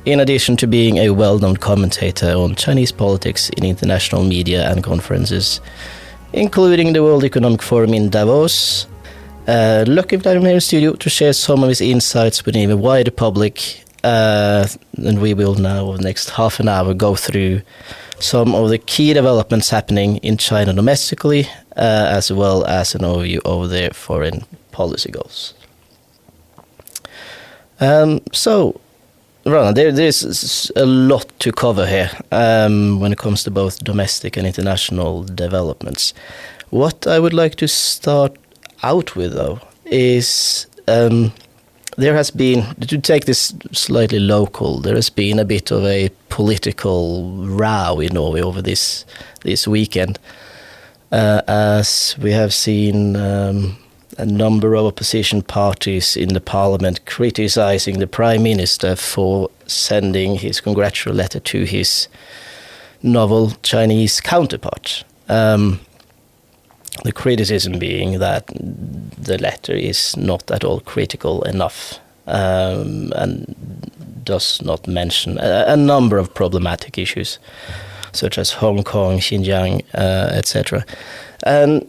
in addition to being a well-known commentator on Chinese politics in international media and conferences, including the World Economic Forum in Davos. Lucky Vladimir in studio to share some of his insights with an even wider public. And we will now, over the next half an hour, go through some of the key developments happening in China domestically, as well as an overview of their foreign policy goals. So, Rana, there's a lot to cover here when it comes to both domestic and international developments. What I would like to start out with, though, is there has been, to take this slightly local, there has been a bit of a political row in Norway over this weekend, as we have seen a number of opposition parties in the parliament criticizing the prime minister for sending his congratulatory letter to his novel Chinese counterpart. The criticism being that the letter is not at all critical enough and does not mention a number of problematic issues, such as Hong Kong, Xinjiang, etc. And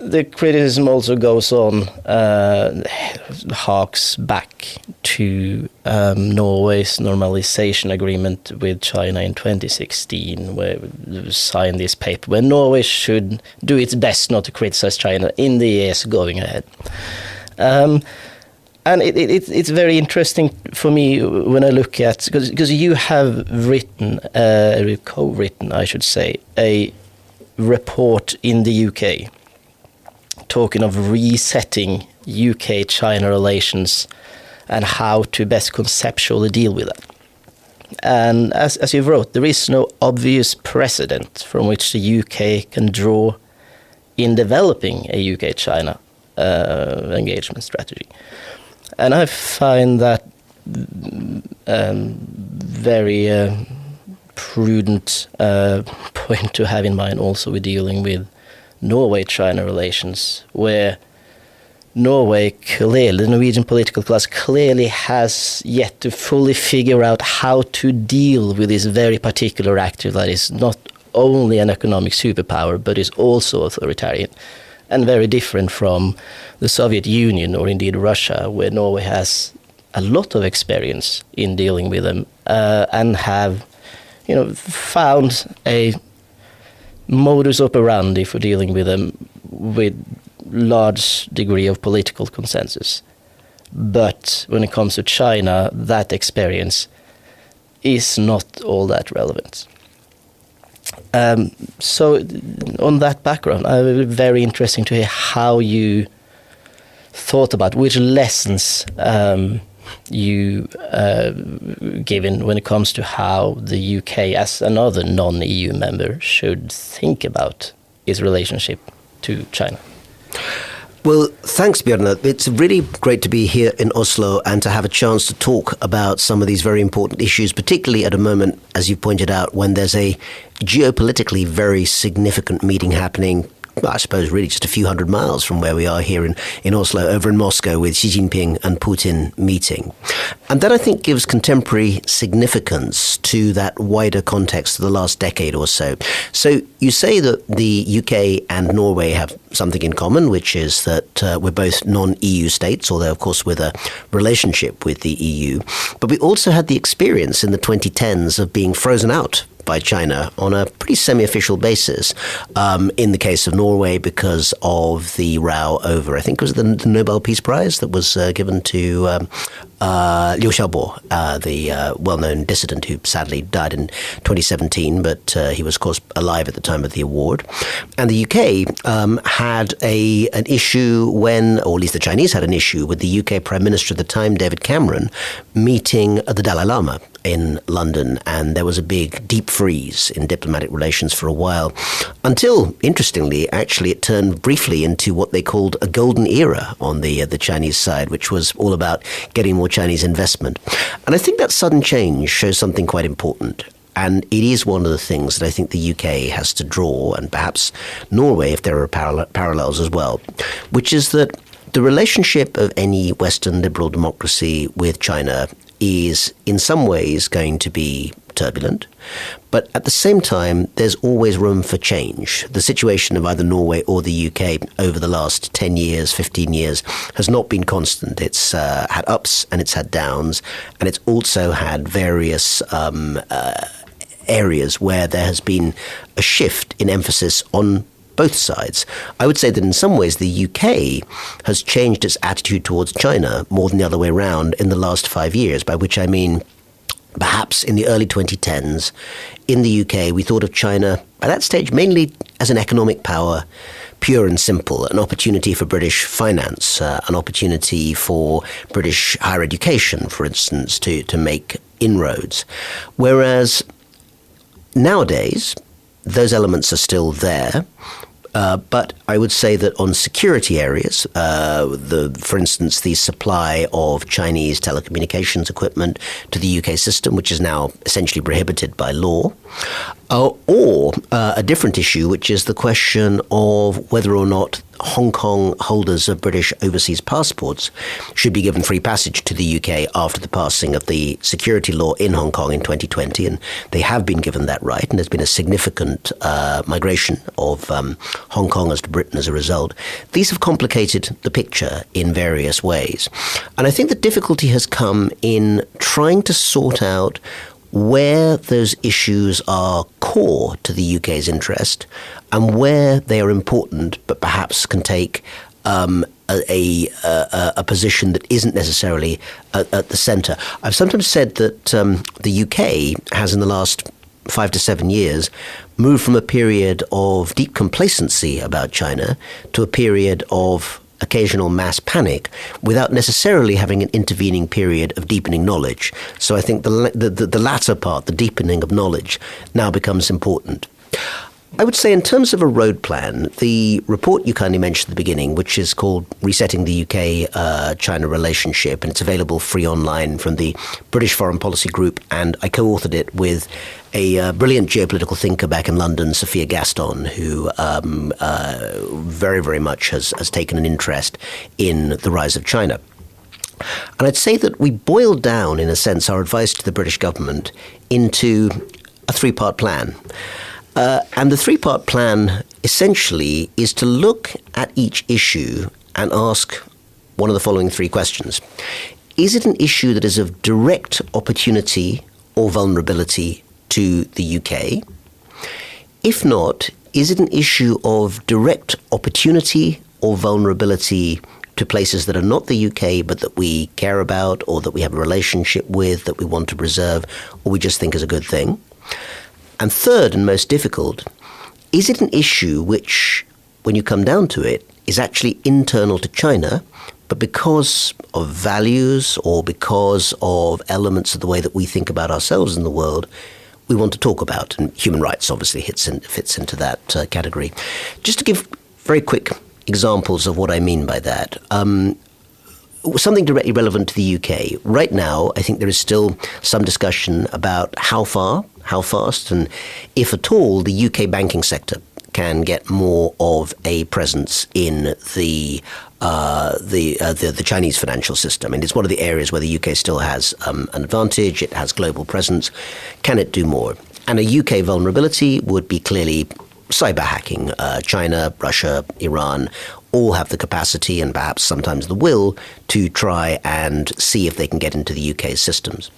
the criticism also goes on, harks back to Norway's normalization agreement with China in 2016, where it signed this paper, where Norway should do its best not to criticize China in the years going ahead. And it's very interesting for me when I look at, because you have written, co-written, I should say, a report in the UK, talking of resetting UK-China relations and how to best conceptually deal with that. And as you wrote, there is no obvious precedent from which the UK can draw in developing a UK-China engagement strategy. And I find that very prudent point to have in mind also with dealing with Norway-China relations, where Norway clearly, the Norwegian political class clearly has yet to fully figure out how to deal with this very particular actor that is not only an economic superpower, but is also authoritarian and very different from the Soviet Union or indeed Russia, where Norway has a lot of experience in dealing with them and have, found a modus operandi for dealing with them with large degree of political consensus. But when it comes to China, that experience is not all that relevant. So on that background, it would be very interesting to hear how you thought about which lessons you given when it comes to how the UK, as another non-EU member, should think about its relationship to China. Well, thanks, Bjørnar. It's really great to be here in Oslo and to have a chance to talk about some of these very important issues, particularly at a moment, as you pointed out, when there's a geopolitically very significant meeting happening, I suppose really just a few hundred miles from where we are here in Oslo, over in Moscow, with Xi Jinping and Putin meeting. And that, I think, gives contemporary significance to that wider context of the last decade or so. So you say that the UK and Norway have something in common, which is that we're both non-EU states, although, of course, with a relationship with the EU. But we also had the experience in the 2010s of being frozen out by China on a pretty semi-official basis, in the case of Norway because of the row over, I think it was the Nobel Peace Prize that was given to Liu Xiaobo, the well-known dissident who sadly died in 2017, but he was, of course, alive at the time of the award. And the UK had an issue when, or at least the Chinese had an issue with the UK Prime Minister at the time, David Cameron, meeting the Dalai Lama in London, and there was a big deep freeze in diplomatic relations for a while, until, interestingly, actually it turned briefly into what they called a golden era on the Chinese side, which was all about getting more Chinese investment. And I think that sudden change shows something quite important. And it is one of the things that I think the UK has to draw, and perhaps Norway, if there are parallels as well, which is that the relationship of any Western liberal democracy with China is in some ways going to be turbulent, but at the same time, there's always room for change. The situation of either Norway or the UK over the last 10 years, 15 years has not been constant. It's had ups and it's had downs, and it's also had various areas where there has been a shift in emphasis on both sides. I would say that in some ways the UK has changed its attitude towards China more than the other way around in the last 5 years, by which I mean perhaps in the early 2010s, in the UK, we thought of China at that stage mainly as an economic power, pure and simple, an opportunity for British finance, an opportunity for British higher education, for instance, to make inroads. Whereas nowadays, those elements are still there. But I would say that on security areas, for instance, the supply of Chinese telecommunications equipment to the UK system, which is now essentially prohibited by law, or a different issue, which is the question of whether or not Hong Kong holders of British overseas passports should be given free passage to the UK after the passing of the security law in Hong Kong in 2020, and they have been given that right, and there's been a significant migration of Hong Kongers to Britain as a result. These have complicated the picture in various ways, and I think the difficulty has come in trying to sort out where those issues are core to the UK's interest and where they are important but perhaps can take a position that isn't necessarily at the centre. I've sometimes said that the UK has in the last 5 to 7 years moved from a period of deep complacency about China to a period of occasional mass panic without necessarily having an intervening period of deepening knowledge. So I think the latter part, the deepening of knowledge, now becomes important. I would say in terms of a road plan, the report you kindly mentioned at the beginning, which is called Resetting the UK-China Relationship, and it's available free online from the British Foreign Policy Group, and I co-authored it with a brilliant geopolitical thinker back in London, Sophia Gaston, who very, very much has taken an interest in the rise of China. And I'd say that we boiled down, in a sense, our advice to the British government into a three-part plan. And the three-part plan essentially is to look at each issue and ask one of the following three questions. Is it an issue that is of direct opportunity or vulnerability to the UK? If not, is it an issue of direct opportunity or vulnerability to places that are not the UK but that we care about or that we have a relationship with, that we want to preserve, or we just think is a good thing? And third, and most difficult, is it an issue which, when you come down to it, is actually internal to China, but because of values or because of elements of the way that we think about ourselves in the world, we want to talk about? And human rights obviously fits into that category. Just to give very quick examples of what I mean by that. Something directly relevant to the UK. Right now, I think there is still some discussion about how fast, and if at all, the UK banking sector can get more of a presence in the Chinese financial system. And it's one of the areas where the UK still has an advantage. It has global presence. Can it do more? And a UK vulnerability would be clearly cyber hacking. China, Russia, Iran all have the capacity and perhaps sometimes the will to try and see if they can get into the UK's systems.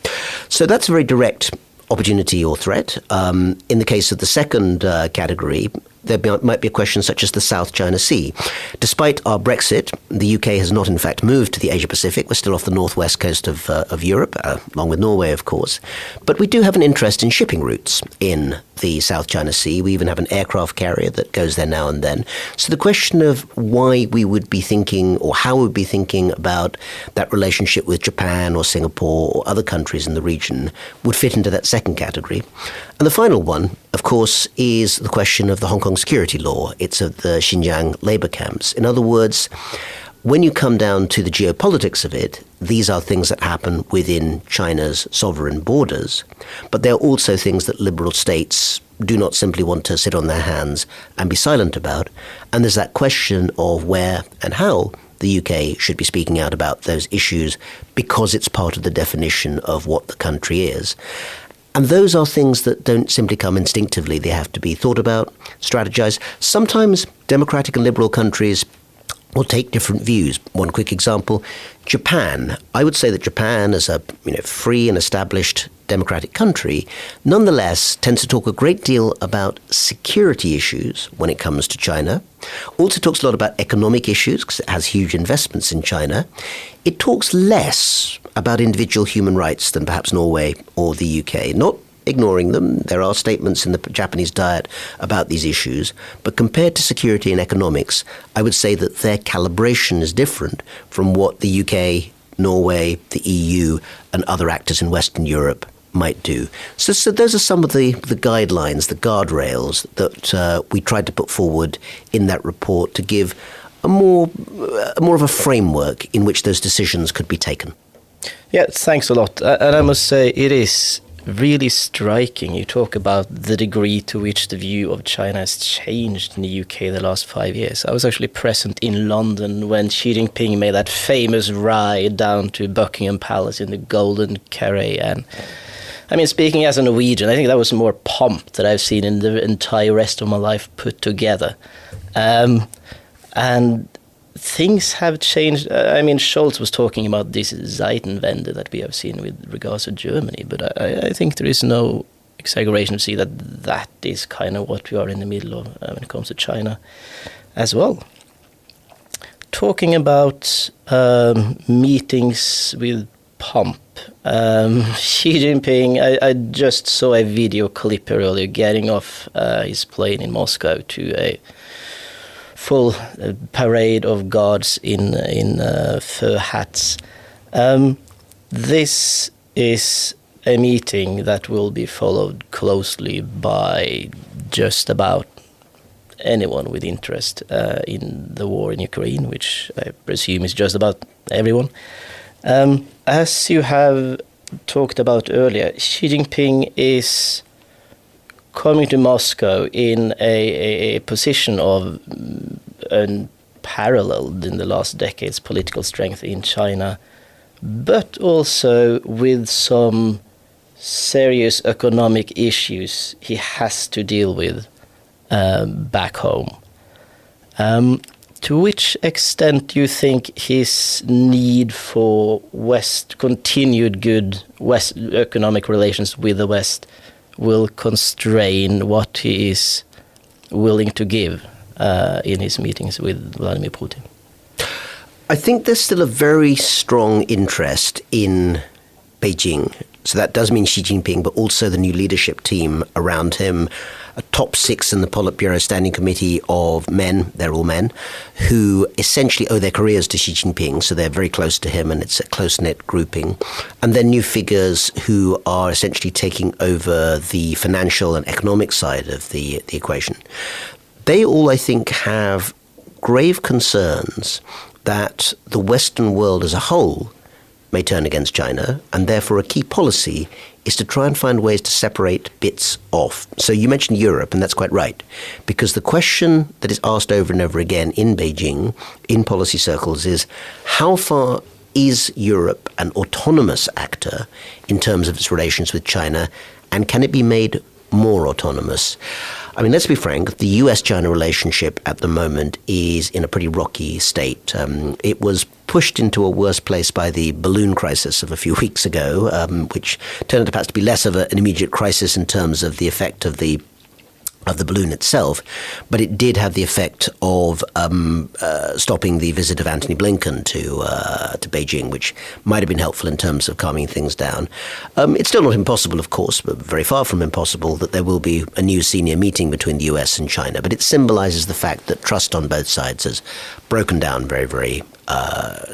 So that's a very direct opportunity or threat. In the case of the second category, there might be a question such as the South China Sea. Despite our Brexit, the UK has not in fact moved to the Asia-Pacific. We're still off the northwest coast of Europe, along with Norway, of course. But we do have an interest in shipping routes in the South China Sea. We even have an aircraft carrier that goes there now and then. So the question of why we would be thinking, or how we would be thinking about that relationship with Japan or Singapore or other countries in the region would fit into that second category. And the final one, of course, is the question of the Hong Kong security law. It's of the Xinjiang labor camps. In other words, when you come down to the geopolitics of it, these are things that happen within China's sovereign borders, but they're also things that liberal states do not simply want to sit on their hands and be silent about. And there's that question of where and how the UK should be speaking out about those issues because it's part of the definition of what the country is. And those are things that don't simply come instinctively. They have to be thought about, strategized. Sometimes democratic and liberal countries will take different views. One quick example, Japan. I would say that Japan, as a free and established democratic country, nonetheless tends to talk a great deal about security issues when it comes to China. Also talks a lot about economic issues because it has huge investments in China. It talks less about individual human rights than perhaps Norway or the UK. Not ignoring them. There are statements in the Japanese Diet about these issues. But compared to security and economics, I would say that their calibration is different from what the UK, Norway, the EU, and other actors in Western Europe might do. So those are some of the guidelines, the guardrails that we tried to put forward in that report to give a more of a framework in which those decisions could be taken. Yeah, thanks a lot. And I must say it is really striking. You talk about the degree to which the view of China has changed in the UK the last 5 years. I was actually present in London when Xi Jinping made that famous ride down to Buckingham Palace in the golden carriage. And I mean, speaking as a Norwegian, I think that was more pomp that I've seen in the entire rest of my life put together. And things have changed. I mean, Scholz was talking about this Zeitenwende that we have seen with regards to Germany, but I think there is no exaggeration to see that is kind of what we are in the middle of when it comes to China as well. Talking about meetings with pomp, Xi Jinping, I just saw a video clip earlier getting off his plane in Moscow to a full parade of guards in fur hats. This is a meeting that will be followed closely by just about anyone with interest in the war in Ukraine, which I presume is just about everyone. As you have talked about earlier, Xi Jinping is coming to Moscow in a position of unparalleled in the last decade's political strength in China, but also with some serious economic issues he has to deal with back home. To which extent do you think his need for continued good West economic relations with the West will constrain what he is willing to give in his meetings with Vladimir Putin? I think there's still a very strong interest in Beijing. So that does mean Xi Jinping, but also the new leadership team around him, a top 6 in the Politburo Standing Committee of men, they're all men, who essentially owe their careers to Xi Jinping, so they're very close to him and it's a close-knit grouping. And then new figures who are essentially taking over the financial and economic side of the equation. They all, I think, have grave concerns that the Western world as a whole may turn against China, and therefore a key policy is to try and find ways to separate bits off. So you mentioned Europe, and that's quite right, because the question that is asked over and over again in Beijing, in policy circles, is how far is Europe an autonomous actor in terms of its relations with China, and can it be made more autonomous? I mean, let's be frank, the US-China relationship at the moment is in a pretty rocky state. It was pushed into a worse place by the balloon crisis of a few weeks ago, which turned out perhaps to be less of an immediate crisis in terms of the effect of the balloon itself, but it did have the effect of stopping the visit of Antony Blinken to Beijing, which might have been helpful in terms of calming things down. It's still not impossible, of course, but very far from impossible, that there will be a new senior meeting between the US and China. But it symbolizes the fact that trust on both sides has broken down very, very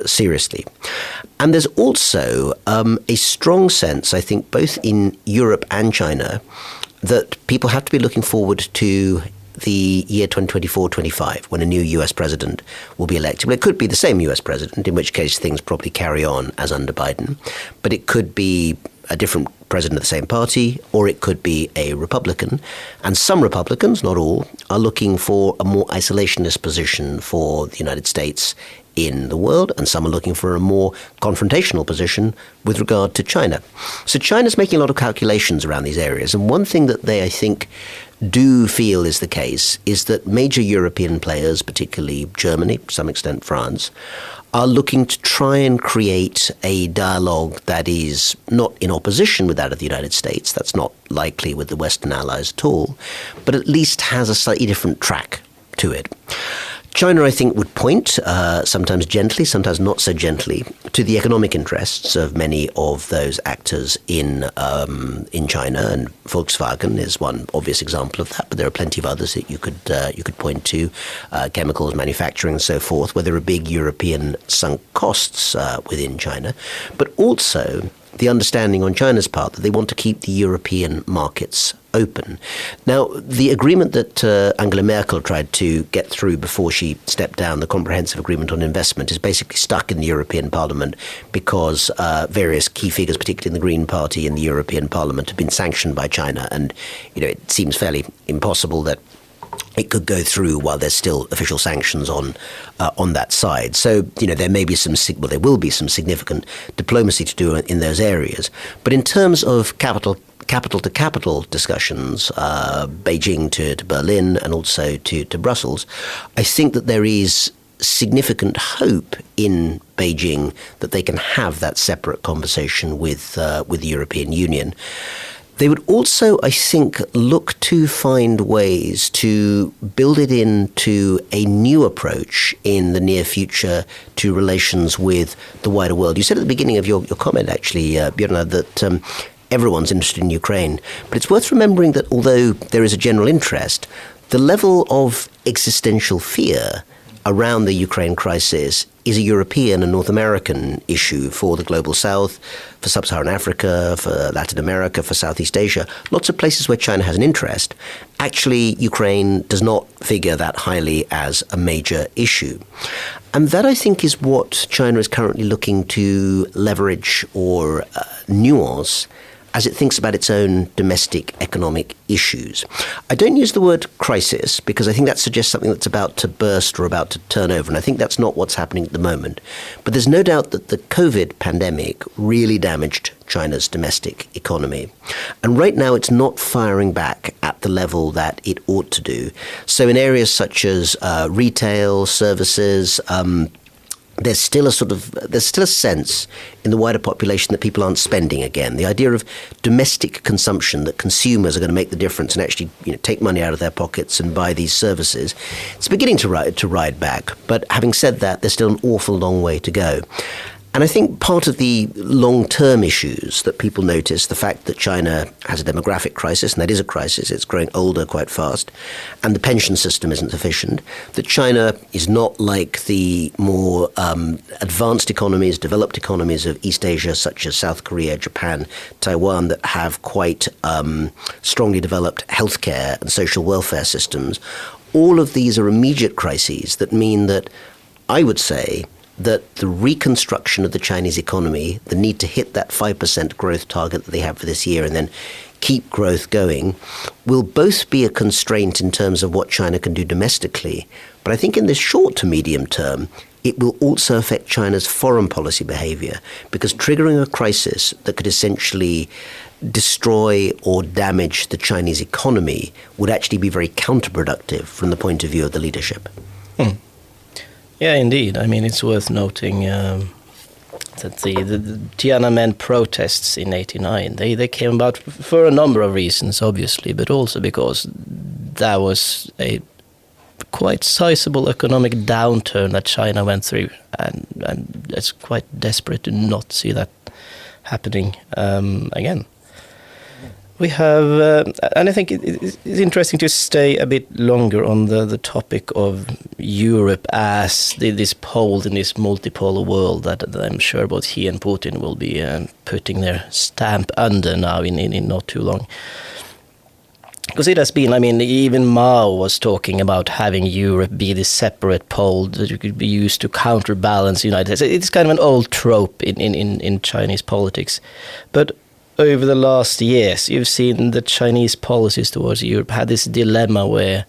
seriously. And there's also a strong sense, I think, both in Europe and China, that people have to be looking forward to the year 2024-25, when a new US president will be elected. Well, it could be the same US president, in which case things probably carry on as under Biden. But it could be a different president of the same party, or it could be a Republican. And some Republicans, not all, are looking for a more isolationist position for the United States in the world, and some are looking for a more confrontational position with regard to China. So China's making a lot of calculations around these areas, and one thing that they, I think, do feel is the case is that major European players, particularly Germany, to some extent France, are looking to try and create a dialogue that is not in opposition with that of the United States. That's not likely with the Western allies at all, but at least has a slightly different track to it. China, I think, would point, sometimes gently, sometimes not so gently, to the economic interests of many of those actors in China, and Volkswagen is one obvious example of that. But there are plenty of others that you could point to, chemicals, manufacturing, and so forth, where there are big European sunk costs within China, but also the understanding on China's part that they want to keep the European markets open. Now, the agreement that Angela Merkel tried to get through before she stepped down, the Comprehensive Agreement on Investment, is basically stuck in the European Parliament because various key figures, particularly in the Green Party in the European Parliament, have been sanctioned by China. And, it seems fairly impossible that it could go through while there's still official sanctions on that side. So, there may be there will be some significant diplomacy to do in those areas. But in terms of capital to capital discussions, Beijing to Berlin and also to Brussels, I think that there is significant hope in Beijing that they can have that separate conversation with the European Union. They would also, I think, look to find ways to build it into a new approach in the near future to relations with the wider world. You said at the beginning of your comment, actually, Bjørnar, that everyone's interested in Ukraine. But it's worth remembering that although there is a general interest, the level of existential fear around the Ukraine crisis is a European and North American issue for the global south, for sub-Saharan Africa, for Latin America, for Southeast Asia, lots of places where China has an interest. Actually, Ukraine does not figure that highly as a major issue. And that, I think, is what China is currently looking to leverage or nuance as it thinks about its own domestic economic issues. I don't use the word crisis because I think that suggests something that's about to burst or about to turn over, and I think that's not what's happening at the moment. But there's no doubt that the COVID pandemic really damaged China's domestic economy. And right now it's not firing back at the level that it ought to do. So in areas such as retail, services, there's still a sense in the wider population that people aren't spending again. The idea of domestic consumption, that consumers are going to make the difference and actually take money out of their pockets and buy these services, it's beginning to ride back. But having said that, there's still an awful long way to go. And I think part of the long-term issues that people notice, the fact that China has a demographic crisis, and that is a crisis, it's growing older quite fast, and the pension system isn't sufficient, that China is not like the more advanced economies, developed economies of East Asia, such as South Korea, Japan, Taiwan, that have quite strongly developed healthcare and social welfare systems. All of these are immediate crises that mean that, I would say, that the reconstruction of the Chinese economy, the need to hit that 5% growth target that they have for this year and then keep growth going, will both be a constraint in terms of what China can do domestically. But I think in the short to medium term, it will also affect China's foreign policy behavior, because triggering a crisis that could essentially destroy or damage the Chinese economy would actually be very counterproductive from the point of view of the leadership. Yeah, indeed. I mean, it's worth noting that the Tiananmen protests in '89, they came about for a number of reasons, obviously, but also because that was a quite sizable economic downturn that China went through, and it's quite desperate to not see that happening again. We have, and I think it's interesting to stay a bit longer on the topic of Europe as this pole in this multipolar world that I'm sure both he and Putin will be putting their stamp under now in not too long. Because it has been, I mean, even Mao was talking about having Europe be this separate pole that could be used to counterbalance the United States. It's kind of an old trope in Chinese politics. But over the last years, you've seen the Chinese policies towards Europe had this dilemma where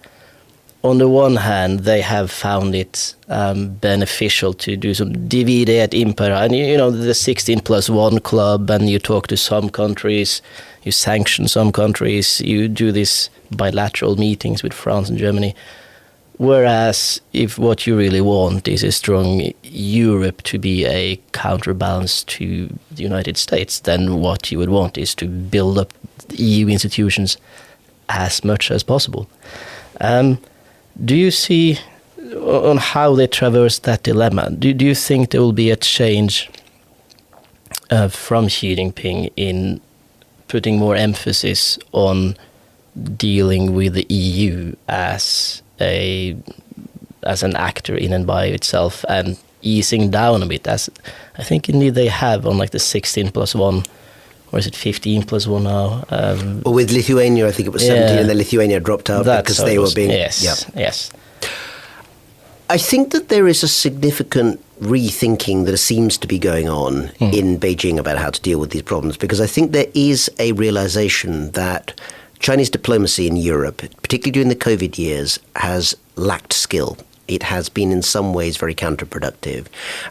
on the one hand, they have found it beneficial to do some divide et impera, and the 16+1 club, and you talk to some countries, you sanction some countries, you do these bilateral meetings with France and Germany. Whereas if what you really want is a strong Europe to be a counterbalance to the United States, then what you would want is to build up EU institutions as much as possible. Do you see on how they traverse that dilemma? Do you think there will be a change from Xi Jinping in putting more emphasis on dealing with the EU as an actor in and by itself, and easing down a bit, as I think indeed they have on like the 16+1, or is it 15+1 now? Well, with Lithuania, I think it was 17, and then Lithuania dropped out because they were being... Yes. I think that there is a significant rethinking that seems to be going on in Beijing about how to deal with these problems, because I think there is a realization that Chinese diplomacy in Europe, particularly during the COVID years, has lacked skill. It has been in some ways very counterproductive.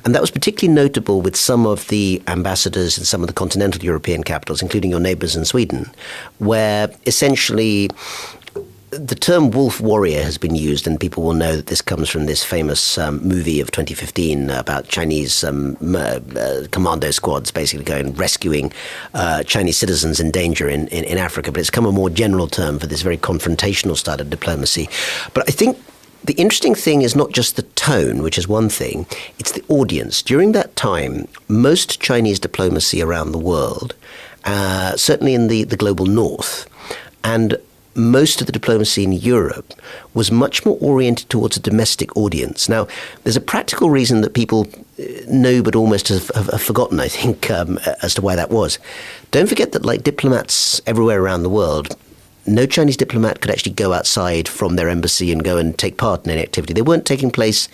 And that was particularly notable with some of the ambassadors in some of the continental European capitals, including your neighbours in Sweden, where essentially the term wolf warrior has been used, and people will know that this comes from this famous movie of 2015 about Chinese commando squads basically going rescuing Chinese citizens in danger in Africa. But it's become a more general term for this very confrontational style of diplomacy. But I think the interesting thing is not just the tone, which is one thing, it's the audience. During that time, most Chinese diplomacy around the world, certainly in the global north, and most of the diplomacy in Europe was much more oriented towards a domestic audience. Now, there's a practical reason that people know but almost have forgotten, I think, as to why that was. Don't forget that, like diplomats everywhere around the world, no Chinese diplomat could actually go outside from their embassy and go and take part in any activity. They weren't taking place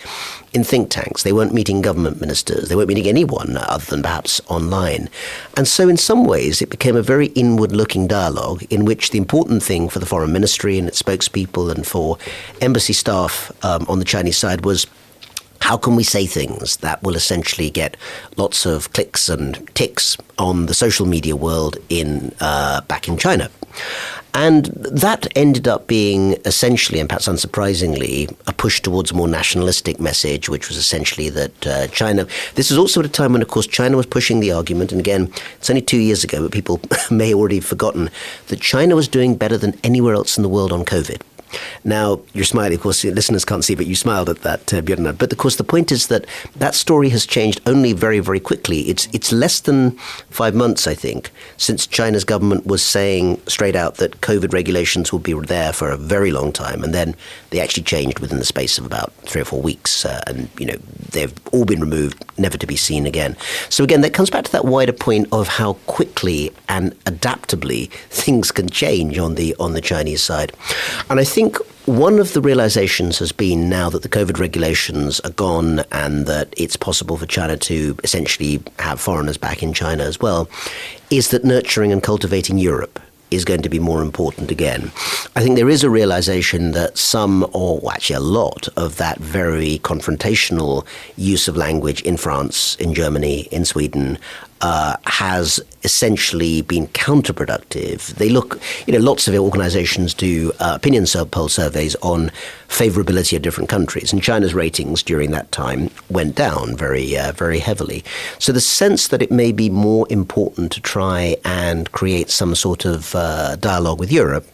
in think tanks. They weren't meeting government ministers. They weren't meeting anyone other than perhaps online. And so in some ways, it became a very inward-looking dialogue in which the important thing for the foreign ministry and its spokespeople and for embassy staff on the Chinese side was, how can we say things that will essentially get lots of clicks and ticks on the social media world back in China? And that ended up being essentially, and perhaps unsurprisingly, a push towards a more nationalistic message, which was essentially that China... This is also at a time when, of course, China was pushing the argument, and again, it's only 2 years ago, but people may have already forgotten, that China was doing better than anywhere else in the world on COVID. Now, you're smiling, of course, listeners can't see, but you smiled at that, Björn. But of course, the point is that that story has changed only very, very quickly. It's less than 5 months, I think, since China's government was saying straight out that COVID regulations would be there for a very long time. And then they actually changed within the space of about 3 or 4 weeks. And, they've all been removed, never to be seen again. So again, that comes back to that wider point of how quickly and adaptably things can change on the Chinese side. And I think one of the realizations has been, now that the COVID regulations are gone and that it's possible for China to essentially have foreigners back in China as well, is that nurturing and cultivating Europe is going to be more important again. I think there is a realization that some, or actually a lot, of that very confrontational use of language in France, in Germany, in Sweden, has essentially been counterproductive. They look, lots of organizations do opinion poll surveys on favorability of different countries, and China's ratings during that time went down very, very heavily. So the sense that it may be more important to try and create some sort of dialogue with Europe,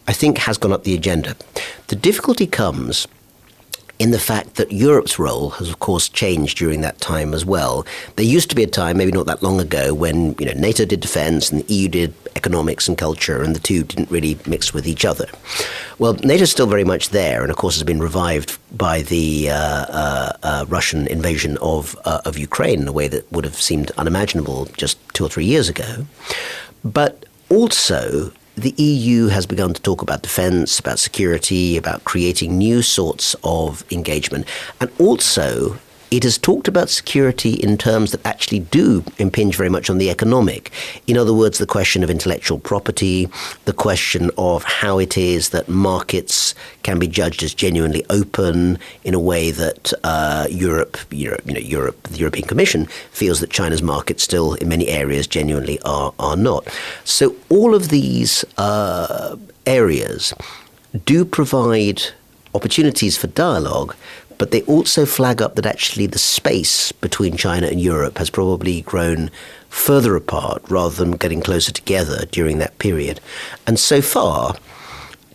I think has gone up the agenda. The difficulty comes in the fact that Europe's role has, of course, changed during that time as well. There used to be a time, maybe not that long ago, when NATO did defence and the EU did economics and culture, and the two didn't really mix with each other. Well, NATO's still very much there, and of course has been revived by the Russian invasion of Ukraine in a way that would have seemed unimaginable just 2 or 3 years ago. But also, the EU has begun to talk about defence, about security, about creating new sorts of engagement. And also, it has talked about security in terms that actually do impinge very much on the economic. In other words, the question of intellectual property, the question of how it is that markets can be judged as genuinely open in a way that Europe, the European Commission feels that China's markets still, in many areas, genuinely are not. So all of these areas do provide opportunities for dialogue, but they also flag up that actually the space between China and Europe has probably grown further apart rather than getting closer together during that period. And so far,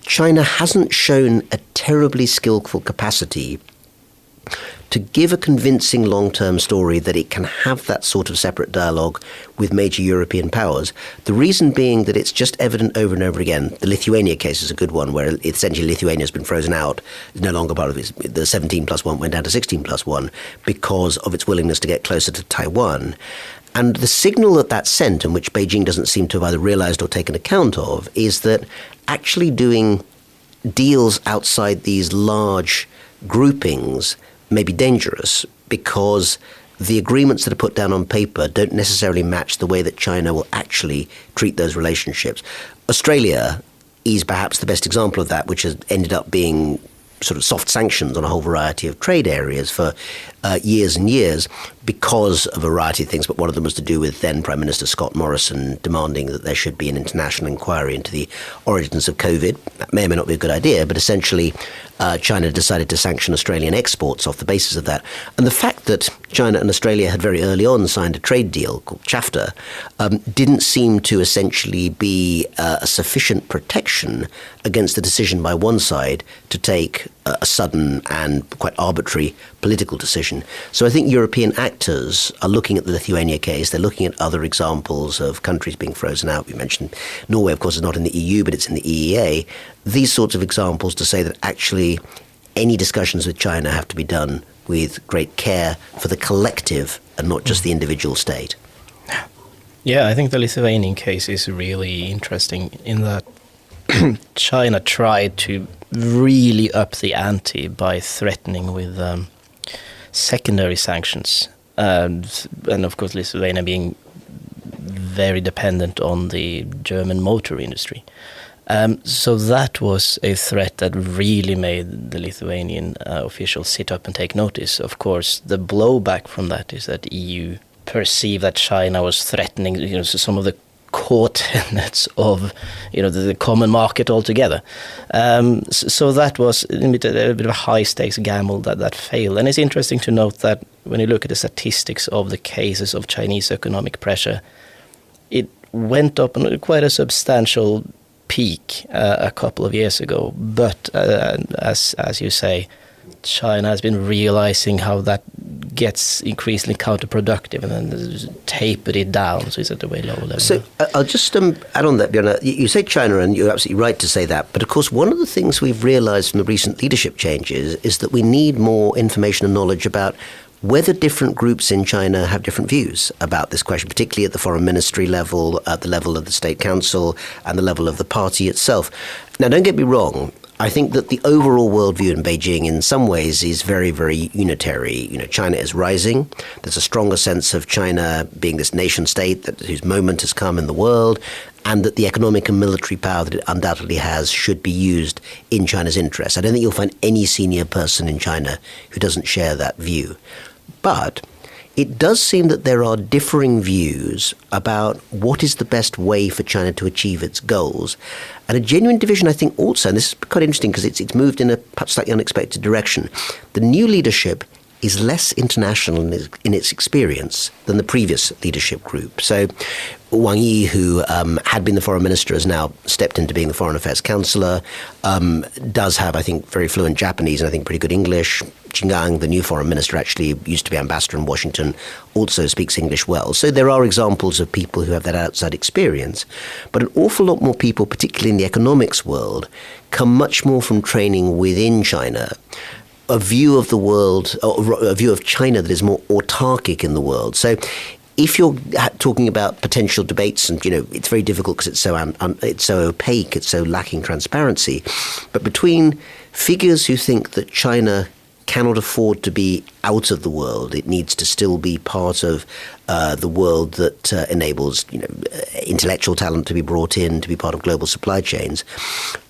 China hasn't shown a terribly skillful capacity to give a convincing long-term story that it can have that sort of separate dialogue with major European powers. The reason being that it's just evident over and over again. The Lithuania case is a good one, where essentially Lithuania has been frozen out, is no longer part of it. The 17 plus 1 went down to 16 plus 1 because of its willingness to get closer to Taiwan. And the signal that sent, and which Beijing doesn't seem to have either realized or taken account of, is that actually doing deals outside these large groupings may be dangerous because the agreements that are put down on paper don't necessarily match the way that China will actually treat those relationships. Australia is perhaps the best example of that, which has ended up being sort of soft sanctions on a whole variety of trade areas for years and years because of a variety of things, but one of them was to do with then Prime Minister Scott Morrison demanding that there should be an international inquiry into the origins of COVID. That may or may not be a good idea, but essentially China decided to sanction Australian exports off the basis of that. And the fact that China and Australia had very early on signed a trade deal called CHAFTA didn't seem to essentially be a sufficient protection against the decision by one side to take a sudden and quite arbitrary political decision. So I think European actors are looking at the Lithuania case. They're looking at other examples of countries being frozen out. We mentioned Norway, of course, is not in the EU, but it's in the EEA. These sorts of examples to say that actually any discussions with China have to be done with great care for the collective and not just the individual state. Yeah, I think the Lithuanian case is really interesting in that China tried to really up the ante by threatening with secondary sanctions. And of course, Lithuania being very dependent on the German motor industry. So that was a threat that really made the Lithuanian officials sit up and take notice. Of course, the blowback from that is that EU perceived that China was threatening, some of the core tenets of, the common market altogether. So that was a bit of a high-stakes gamble that failed. And it's interesting to note that when you look at the statistics of the cases of Chinese economic pressure, it went up on quite a substantial peak a couple of years ago. But as you say, China has been realizing how that gets increasingly counterproductive and then tapered it down, so it's at a way lower level. So I'll just add on that, Björn. You say China, and you're absolutely right to say that. But of course, one of the things we've realized from the recent leadership changes is that we need more information and knowledge about whether different groups in China have different views about this question, particularly at the foreign ministry level, at the level of the state council, and the level of the party itself. Now, don't get me wrong. I think that the overall worldview in Beijing in some ways is very, very unitary. China is rising. There's a stronger sense of China being this nation state whose moment has come in the world, and that the economic and military power that it undoubtedly has should be used in China's interest. I don't think you'll find any senior person in China who doesn't share that view. But it does seem that there are differing views about what is the best way for China to achieve its goals. And a genuine division, I think, also, and this is quite interesting because it's moved in a perhaps slightly unexpected direction. The new leadership is less international in its experience than the previous leadership group. So Wang Yi, who had been the foreign minister, has now stepped into being the foreign affairs counselor, does have, I think, very fluent Japanese and I think pretty good English. Qin Gang, the new foreign minister, actually used to be ambassador in Washington, also speaks English well. So there are examples of people who have that outside experience. But an awful lot more people, particularly in the economics world, come much more from training within China. A view of the world, or a view of China that is more autarkic in the world. So if you're talking about potential debates, and it's very difficult because it's so opaque, it's so lacking transparency, but between figures who think that China cannot afford to be out of the world. It needs to still be part of the world that enables intellectual talent to be brought in, to be part of global supply chains,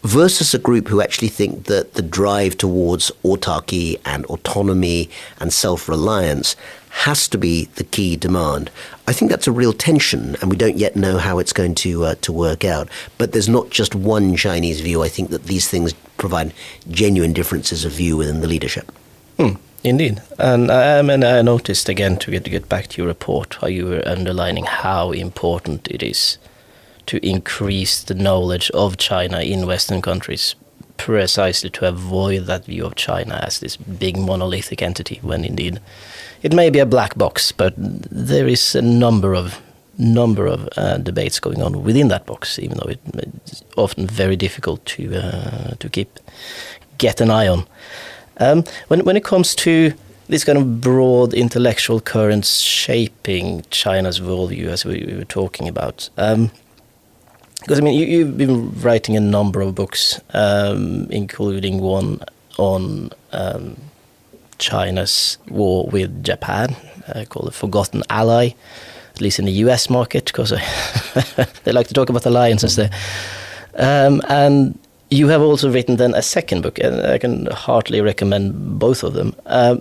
versus a group who actually think that the drive towards autarky and autonomy and self-reliance has to be the key demand. I think that's a real tension, and we don't yet know how it's going to work out. But there's not just one Chinese view. I think that these things provide genuine differences of view within the leadership. Indeed. And I noticed, again, to get back to your report, how you were underlining how important it is to increase the knowledge of China in Western countries, precisely to avoid that view of China as this big monolithic entity, when indeed it may be a black box, but there is a number of debates going on within that box, even though it's often very difficult to get an eye on. When it comes to this kind of broad intellectual currents shaping China's worldview, as we were talking about, because you've been writing a number of books, including one on China's war with Japan, called The Forgotten Ally, at least in the US market, because they like to talk about alliances there. And you have also written then a second book, and I can heartily recommend both of them,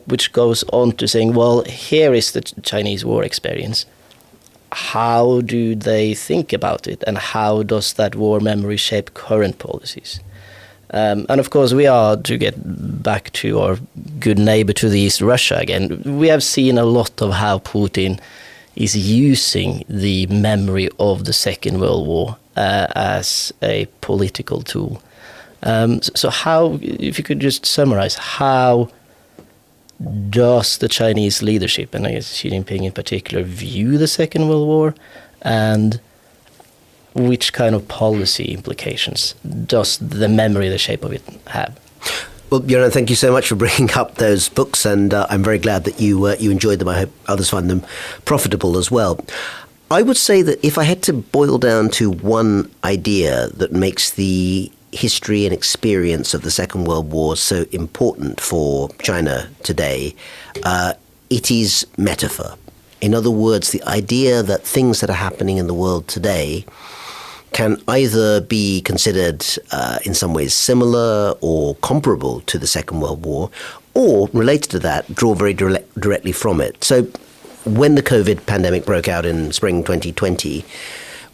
which goes on to saying, well, here is the Chinese war experience. How do they think about it, and how does that war memory shape current policies? And of course, we are, to get back to our good neighbor to the east, Russia again, we have seen a lot of how Putin is using the memory of the Second World War as a political tool. So how, if you could just summarize, how does the Chinese leadership, and I guess Xi Jinping in particular, view the Second World War, and which kind of policy implications does the memory, the shape of it, have? Well, Björn, thank you so much for bringing up those books, and I'm very glad that you enjoyed them. I hope others find them profitable as well. I would say that if I had to boil down to one idea that makes the history and experience of the Second World War so important for China today, it is metaphor. In other words, the idea that things that are happening in the world today can either be considered in some ways similar or comparable to the Second World War, or related to that, draw very directly from it. So when the COVID pandemic broke out in spring 2020,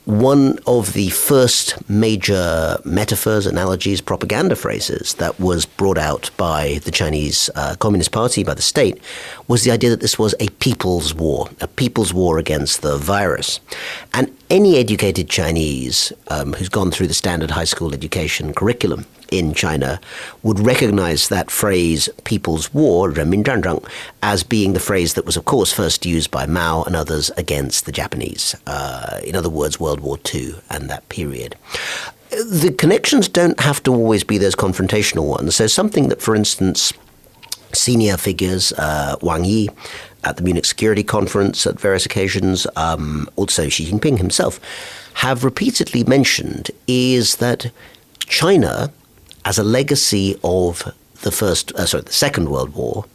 one of the first major metaphors, analogies, propaganda phrases that was brought out by the Chinese Communist Party, by the state, was the idea that this was a people's war against the virus. And any educated Chinese who's gone through the standard high school education curriculum in China would recognize that phrase, people's war, 人民战争, as being the phrase that was, of course, first used by Mao and others against the Japanese. In other words, World War II and that period. The connections don't have to always be those confrontational ones. So something that, for instance, senior figures, Wang Yi, at the Munich Security Conference at various occasions, also Xi Jinping himself, have repeatedly mentioned is that China, as a legacy of the Second World War,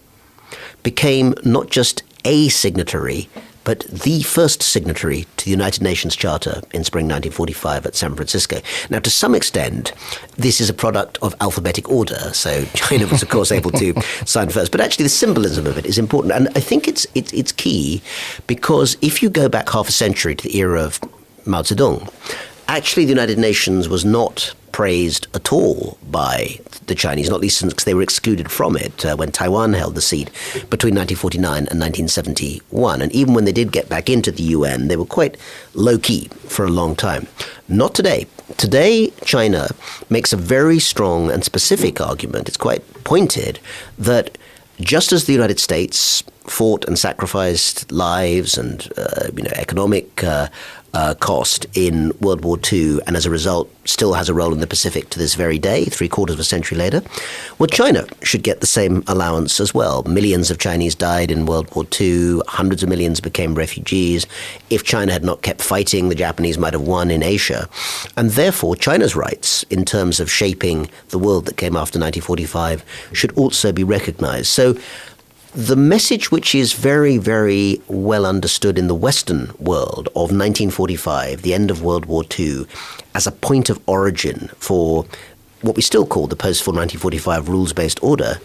became not just a signatory, but the first signatory to the United Nations Charter in spring 1945 at San Francisco. Now, to some extent, this is a product of alphabetic order, so China was, of course, able to sign first. But actually, the symbolism of it is important, and I think it's key, because if you go back half a century to the era of Mao Zedong, actually the United Nations was not praised at all by the Chinese, not least since they were excluded from it when Taiwan held the seat between 1949 and 1971. And even when they did get back into the UN, they were quite low-key for a long time. Not today. Today, China makes a very strong and specific argument, it's quite pointed, that just as the United States fought and sacrificed lives and economic cost in World War II, and as a result still has a role in the Pacific to this very day, 3/4 of a century later. Well, China should get the same allowance as well. Millions of Chinese died in World War II. Hundreds of millions became refugees. If China had not kept fighting, the Japanese might have won in Asia. And therefore, China's rights in terms of shaping the world that came after 1945 should also be recognized. So the message which is very, very well understood in the Western world of 1945, the end of World War II, as a point of origin for what we still call the post-war 1945 rules-based order,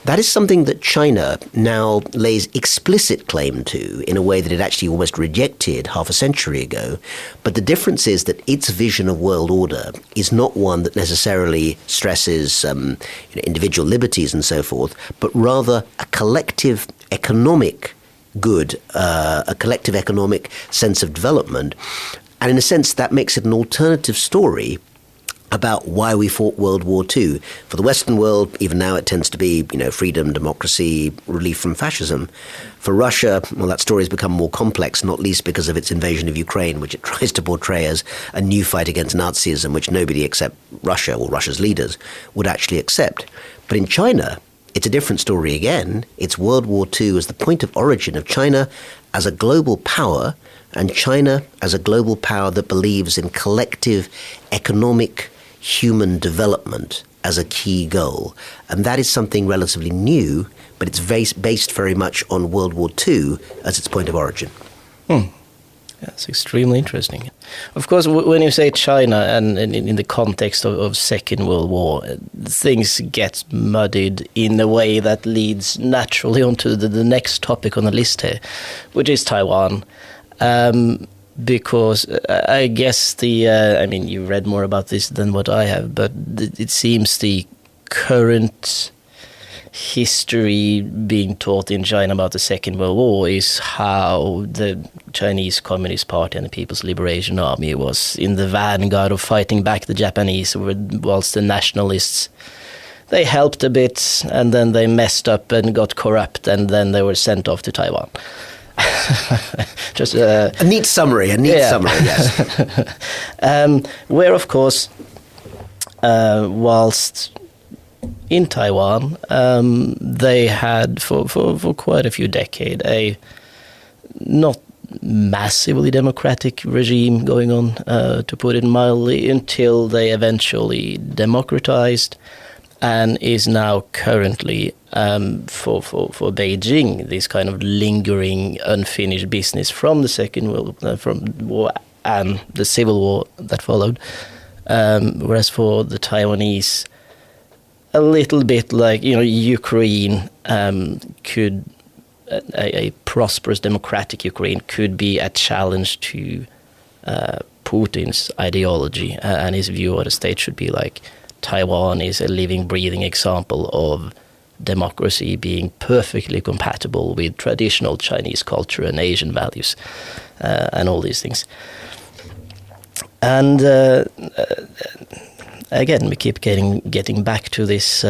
that is something that China now lays explicit claim to in a way that it actually almost rejected half a century ago. But the difference is that its vision of world order is not one that necessarily stresses individual liberties and so forth, but rather a collective economic good, a collective economic sense of development. And in a sense, that makes it an alternative story about why we fought World War II. For the Western world, even now it tends to be, freedom, democracy, relief from fascism. For Russia, well, that story has become more complex, not least because of its invasion of Ukraine, which it tries to portray as a new fight against Nazism, which nobody except Russia or Russia's leaders would actually accept. But in China, it's a different story again. It's World War II as the point of origin of China as a global power, and China as a global power that believes in collective economic human development as a key goal. And that is something relatively new, but it's based very much on World War II as its point of origin. That's extremely interesting. Of course, when you say China and in the context of Second World War, things get muddied in a way that leads naturally onto the next topic on the list here, which is Taiwan. Because I guess you read more about this than what I have, but it seems the current history being taught in China about the Second World War is how the Chinese Communist Party and the People's Liberation Army was in the vanguard of fighting back the Japanese, whilst the nationalists, they helped a bit and then they messed up and got corrupt and then they were sent off to Taiwan. Just a neat summary, yes. Where, of course, whilst in Taiwan, they had for quite a few decades a not massively democratic regime going on, to put it mildly, until they eventually democratized, and is now currently for Beijing this kind of lingering unfinished business from the Second World War and the Civil War that followed. Whereas for the Taiwanese, a little bit like Ukraine could a prosperous democratic Ukraine could be a challenge to Putin's ideology and his view of what a state should be like. Taiwan is a living, breathing example of democracy being perfectly compatible with traditional Chinese culture and Asian values, and all these things. And again, we keep getting back to this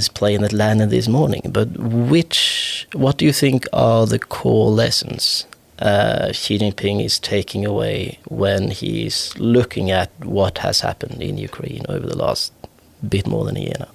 plane that landed this morning. But what do you think are the core lessons Xi Jinping is taking away when he's looking at what has happened in Ukraine over the last bit more than a year now?